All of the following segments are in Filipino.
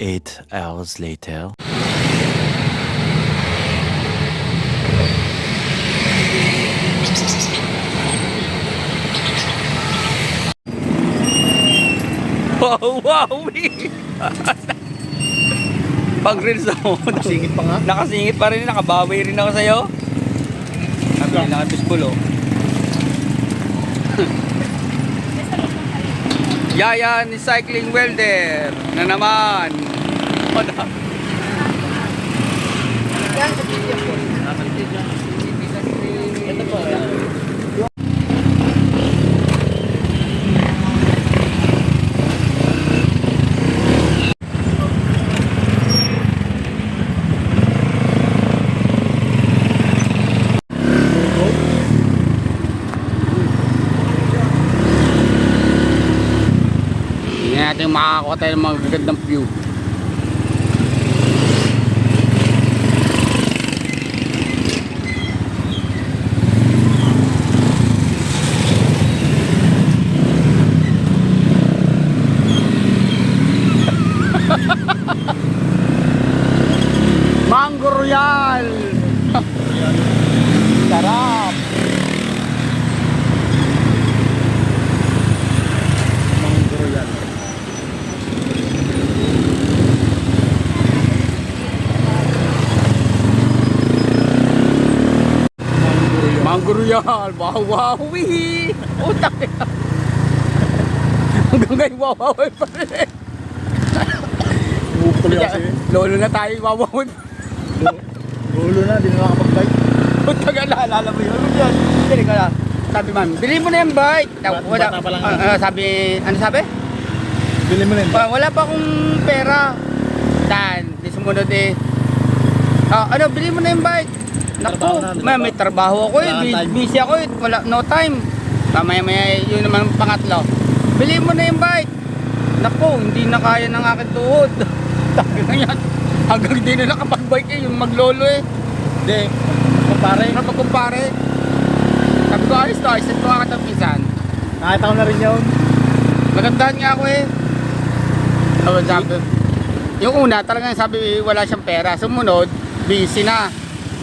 8 hours later. Wow, wow! Pag reels ako. Nakasingit pa nga. Nakasingit pa rin, nakabawi rin ako sa'yo. Sabi na nga bisbol oh. Yayan Cycling Welder na naman. Ito po. Hindi natin makakakuha tayo ng mga gagandang view. Mango Royal! Sarap! Mango Royal. Mango Royal! Wawawi! Utak yan! Hanggang ngayon wawawi pa rin! Tuloy kasi. Lolo na tayo wawawi pa. Ulo na, di na nakapag-bike. Utak yan, naalala mo yun. Hindi ka na. Sabi man, bilhin mo na yung bike. Bata pa lang. Sabi, ano sabi? Bili mo rin. Wala pa akong pera. Dan, di sumunod eh. Ano, bilhin mo na yung bike. Naku, Trabaho na, may trabaho ako eh. Wala kang time. Busy ako eh. Wala, no time. Mamaya-maya, yun naman ang pangatlo. Bilhin mo na yung bike. Naku, hindi na kaya ng aking tuhod. Tagal na yan. Hanggang hindi na nakapag-bike eh, yung maglolo eh. Hindi. Kumpare. Ano pagkumpare? Sabi ko, ayos to, ayos to akatang pinsan. Nakita ko na rin yun. Magandaan nga ako eh. Sabi, yung una talagang sabi wala siyang pera. Sumunod, busy na.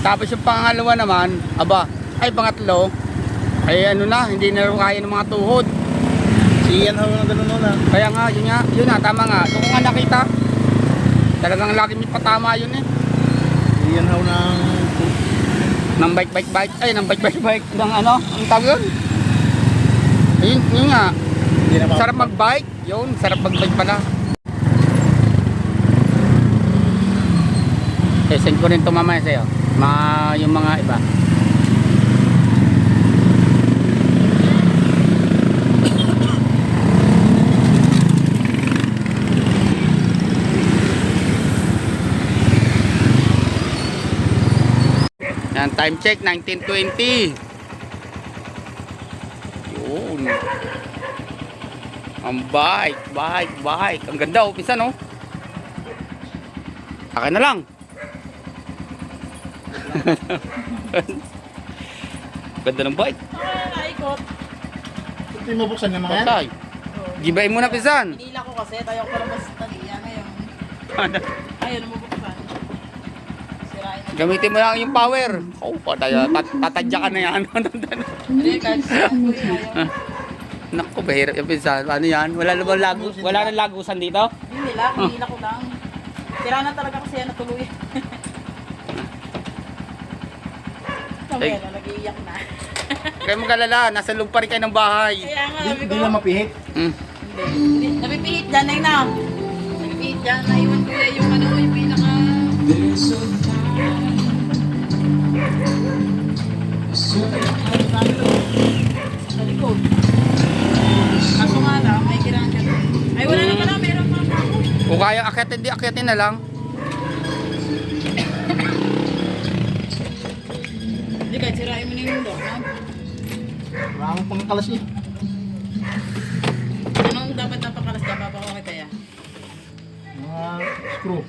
Tapos yung pangalawa naman, aba, ay pangatlo, ay ano na, hindi na rin kaya ng mga tuhod. Si Ian Ho na gano'n nun ah. Kaya nga, yun nga, tama nga. Kung nga nakita, talagang lagi may patama yun eh. Si Ian Ho Ng bike, ay ng bike, ng ano, ang tawag yun. Yun nga, Hindi na sarap mag-bike, yun, sarap mag-bike pala. Send ko rin ito mamaya sa'yo, yung mga iba. Yan, time check, 19:20. Yun. Ang bike. Ang ganda, pinsan, no? Akin na lang. Ganda ng bike. Hindi mo buksan yung mga yan? Patay. Gibayin mo na, pinsan. Hinila ko kasi, tayo ko lang mas taliya ngayon. Ayun, mabuksan. Sirain na. Gamitin mo lang yung power. Oh, patay. Tatadya ka na yan. Hindi, kahit sirain ko yun. Ayaw. Naku, bahirap yung pinsan. Ano yan? Wala na lagusan dito? Hinila ko lang. Sira na talaga kasi yan natuluyan. Kamaya na, nag-iiyak na. Kaya magalala, nasa loob pa rin kayo ng bahay. Kaya nga, sabi Hindi ko. na mapihit. Hindi. Napipihit dyan na yun na. Napipihit dyan. Naiwan ko yung ano, yung pinaka... Sa likod. Kaso nga lang, may kailangan ka doon. Ay, wala na pala. Meron pa ako. Kung kaya akyatin na lang. Hindi, kahit sirain mo na yung door, no? Wala akong pangkalas niya. Anong dapat napakalas ka? Papakawin kaya? Mga screw.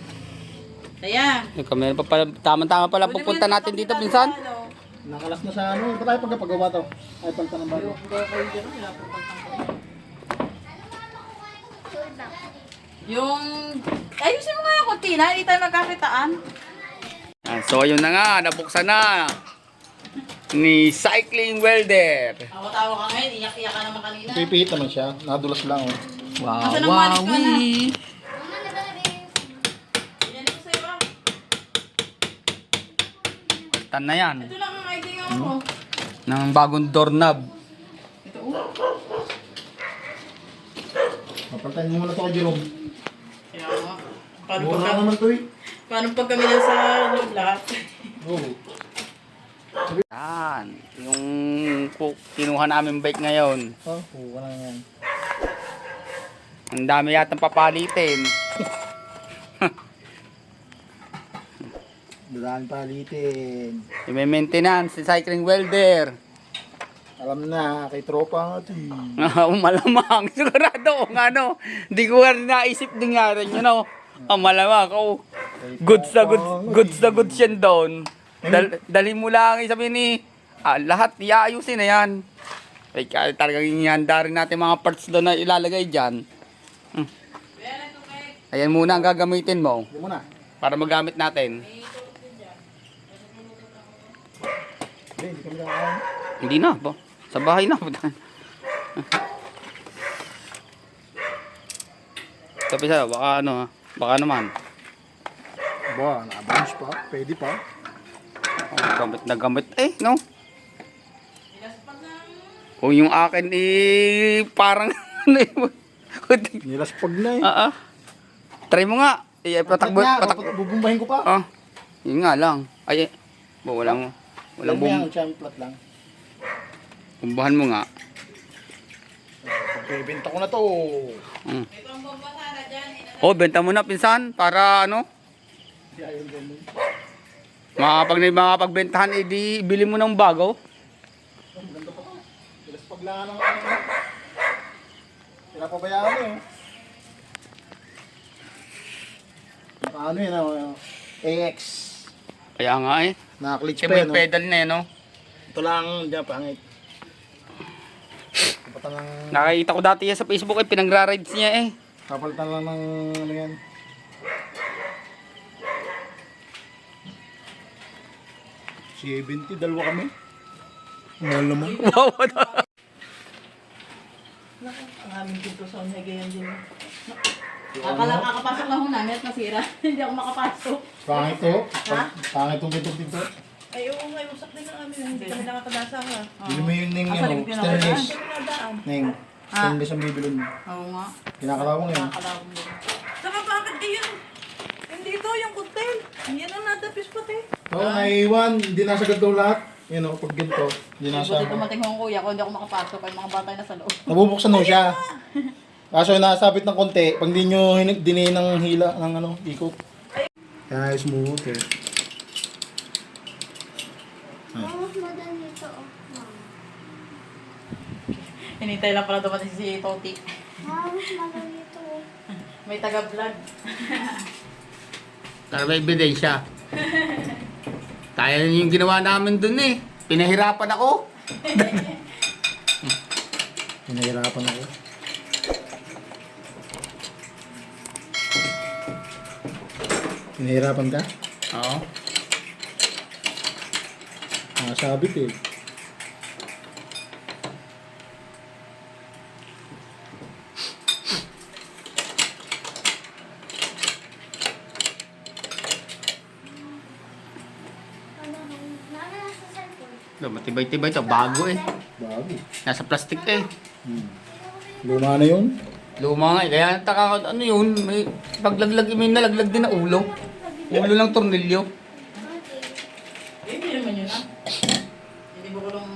Kaya. Meron pa pala, tama-tama pala pupunta natin dito, pinsan. Nakalas na sa ano. Ito tayo pagkapagawa to. Ay, palitan ng bago. Yung... Ayusin mo nga yung kutina, hindi tayo magkakitaan. So ayun na nga, nabuksan na ni Cycling Welder. Tawa-tawa ka ngayon, iyak-iyak ka naman kanina. Pipihit naman siya. Nadulas lang oh. Wow, Nasaan ang malis ka na? wowie. Yan ito sa'yo ah. Tan na yan. Ito lang ang idea ko. Ng bagong doorknob. Ito Papaltayin mo muna to kay Jerome. Kaya nga. Paano Mura pag, naman to eh. paano pag kami na sa loob lahat? Oo. Yan. Yung kinuha namin bike ngayon. Oh, wala na yan. Ang dami yatang papalitin. Dadaan palitin. Yung may maintenance, si Cycling Welder. Alam na, kay tropa nga ito eh. Malamang. Sigurado kung ano. Hindi ko nga naisip din nga rin, you know. Malamang. Oh. Goods na goods yan doon. Dali mo lang, sabihin ni, lahat iaayusin na yan. Ay, talagang ihanda rin natin mga parts doon na ilalagay dyan. Ayan muna ang gagamitin mo Hindi mo na. para magamit natin. Hindi kami kakain. Hindi na po. Sa bahay na. Tapi sa baka ano, baka naman. Ba, na-abuse pa. Pwede pa. Gamit na gamit no? Kung yung akin parang ano Nilaspag na eh. Try mo nga. Patakbo. Bubumbahin ko pa. Yun nga lang. Ay, walang Walang bum. Champ plat lang. Bumbahan mo nga. Pagkibenta ko na to. Ito ang bombasara dyan. Oh, benta mo na pinsan para ano? Hindi ayaw ganun. Makapagbentahan, edi bili mo ng bago. Ang ganda pa to. Nilaspag lang ng ano. Pinapabayaan eh. Ano yun? AX. Kaya nga eh. Nakaklitch Kasi pa may yun. pedal na eh, no? Ito lang dyan pangit. Kapalitan lang, Nakikita ko dati yan sa Facebook eh, pinagra-rides niya eh. kapalitan lang ng ano yan. $70, dalawa kami. Mahal naman. Wow! Ang aming pinto sa Onhegayan din. Kakapasok lang ho namin at masira. Hindi ako makapasok. Pangit to. Ha? Pangit tong dito. Ay, oo nga, usak din ng amin. Hindi kami nakakadasa nga. Bili mo yung ning Asa, ano, rin stainless. pinakadaan. Ning, stainless ang bibilon mo. Oo nga. Kinakalawang yun. Nakakalawang din. Saka bakit kayo? Hindi to yung cocktail. Yan ang nadapis pati. Oo, naiiwan. Hindi nasagad daw lahat. Yan o, pag ganito. Hindi Buti nasa. dumating ho ang kuya ko, hindi ako makapasok. Ay mga bata na sa loob. Nabubuksan mo siya. Kaso nasabit ng konti, pag di nyo dinin ng hila ng ano, ikot. Kaya smooth eh. Mas madali ito, oh. Hinintay lang pala dumating si Toti. Mas madali ito, oh. May taga-vlog. Para may ebidensya. Kaya yung ginawa namin dun eh. Pinahirapan ako. Hinahirapan ako. Hinahirapan ka? Oo. Nakasabit eh. Nasa cellphone. Matibay-tibay to. Bago eh. Bago. Nasa plastic eh. Luma na yun. Luma nga eh. Kaya taka ano yun. May paglaglag, may nalaglag din na ulo. Ulo ng tornilyo. Hindi naman yun ah. Hindi mo kulong...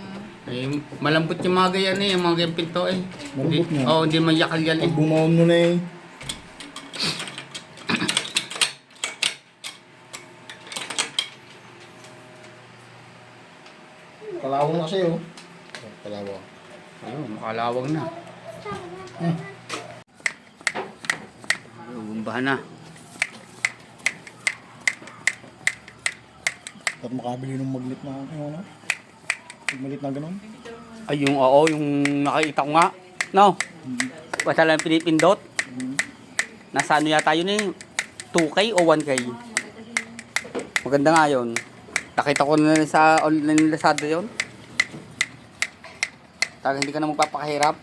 Eh, malambot yung mga ganyan eh. Yung mga ganyan pinto eh. Malambot nga. Oo, hindi mayakal-yal eh. Pag bumaon mo na eh. Kalawang kasi oh. Kalawang. Ayun, makalawang na. Bumbahan na. At makabili ng magnet na ano. Magnet na ganun. Ay, yung oo, yung nakita ko nga. No? Basta lang pinipindot. Nasa ano yata yun eh, 2K o 1K. Maganda nga yun. Nakita ko na sa online Lazada yun. Talagang hindi ka na magpapakahirap.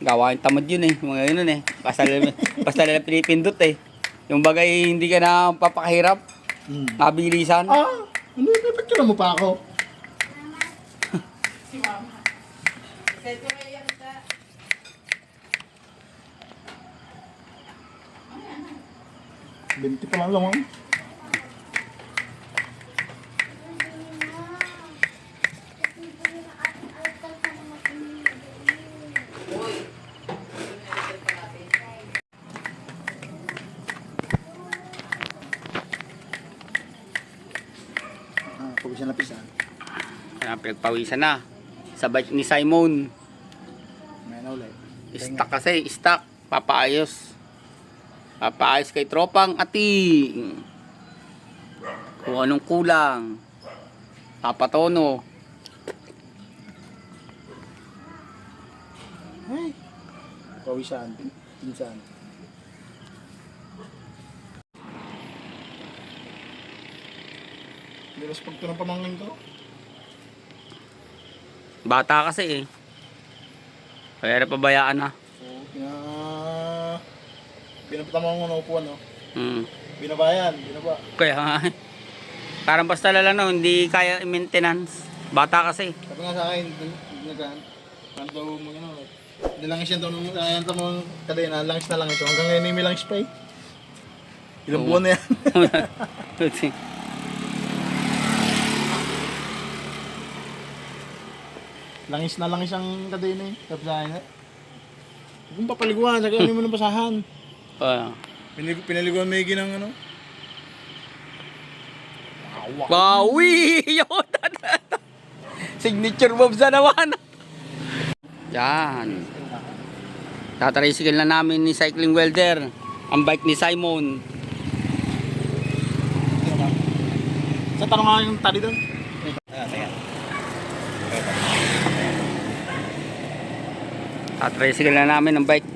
Gawain tamad yun eh, mga yun eh. Basta lang pinipindot eh. Yung bagay hindi ka na papakahirap. Mabilisan. Ano yung picture mo pa ako? Si Mama. Kahit ko kayo yan sa... 20 pa lang lang. Pag siya napisan. Kaya pinagpawisan na. Sa bike ni Simon. May na ulit. Stock kasi, stock. Papaayos. Papaayos kay tropang ating. Kung anong kulang. Papatono. Ay. Pawisan. Pinsan. Dilas pag ito ng pamangkin ko. Bata kasi eh. Kaya napabayaan na. So, pinapatama ko ng upuan, no? Binabayan, binaba. Kaya nga. Parang basta lala no, hindi kaya i-maintenance. Bata kasi. Sabi nga sa akin, nagkaan, ano daw mo yun, no? Nilangis yan daw nung ayanta mo kadena, langis na langis. Hanggang ngayon may langis pa eh. Ilang buwan na yan. Langis na langis ang kadena eh. Sabi sa akin, huwag mong papaliguan, sabi ano mo ng basahan. Pinaliguan may ginang ano. Bawi! Yun! Signature moves na naman. Yan. Tatricycle na namin ni Cycling Welder. Ang bike ni Simon. Sa tanong nga yung tali doon. Tatricycle na namin ang bike.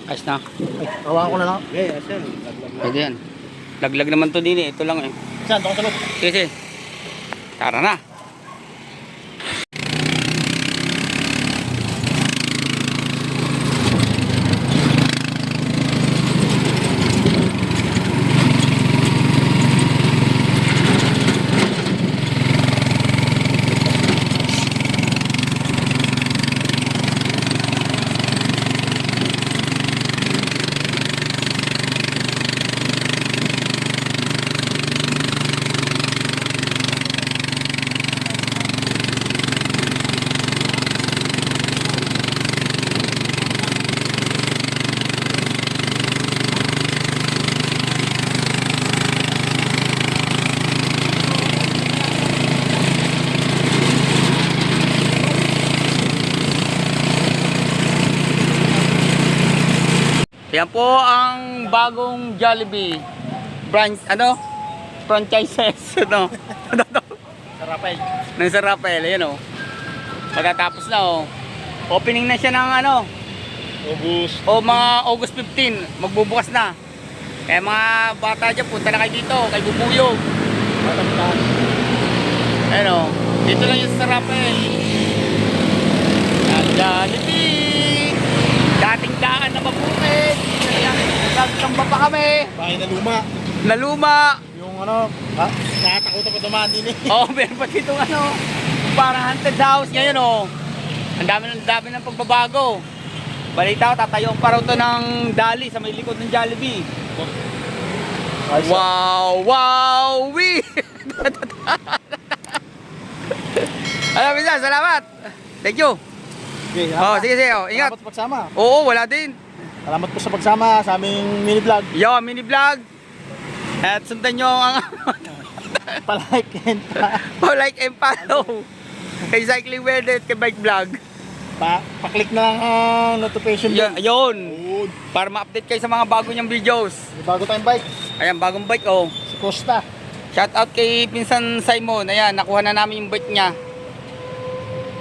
Ayos na. Ay, hawakan ko na lang. Pwede yan. Laglag naman to din eh. Ito lang eh. Saan? Doon sa loob. Sige. Tara na. Yan po ang bagong Jollibee branch, franchises, Sarapay. ng Sir Rafael, ayan o. Pagkatapos na o. Opening na siya ng August. mga August 15, magbubukas na. Kaya mga bata dyan, punta na kayo dito, kay Bubuyog. Ayan o, dito lang yung Sir Rafael. Ang Jollibee, dating daan na mabukid. Nagtamba pa kami. Bahay na luma. Na luma. Yung nakatakutan pa dumaan din eh. Meron pa dito parang haunted house ngayon Ang dami ng pagbabago. Balita ko, tatayo pa raw to ng dali sa may likod ng Jollibee. Wow, wow, wee! Alam mo salamat. Thank you. Okay, Sige, ingat. Salamat sa pagsama. Oo, wala din. Salamat po sa pagsama sa aming mini vlog. Yo, mini vlog. At sundan nyo ang Palike and like and follow kay Cycling World at kay Bike Vlog. pa-click na lang ang notification bell. Ayun. Good. Para ma-update kayo sa mga bago niyang videos. May bago tayong bike. Ayan, bagong bike oh. Si Costa. Shout out kay Pinsan Simon. Ayan, nakuha na namin yung bike niya.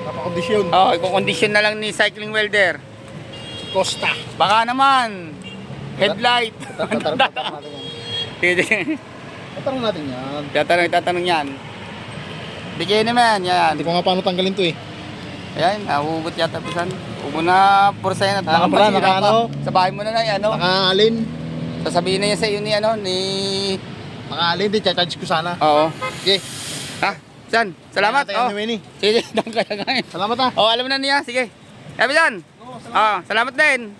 Napakondisyon. Oh, i-condition na lang ni Cycling Welder. Si Costa. Baka naman. Headlight. Tatanong natin yan. Tatanong natin yan. Tatanong yan. Bigyan naman, yan. Hindi ko nga paano tanggalin to eh. Ayan, nahugot yata pisan. Huwag mo na pursayan at Nakapara, nakapasira ka. nakaano? Sa bahay mo na lang, ano. Nakaalin. Sasabihin na yan sa iyo ni, ano, ni... Nakaalin, di charge ko sana. Oo. Okay. Ha? San? Salamat. Oh. Oh. Sige, kaya nga. Salamat ah. Oh, alam na niya. Sige. Sabi yan. Salamat din.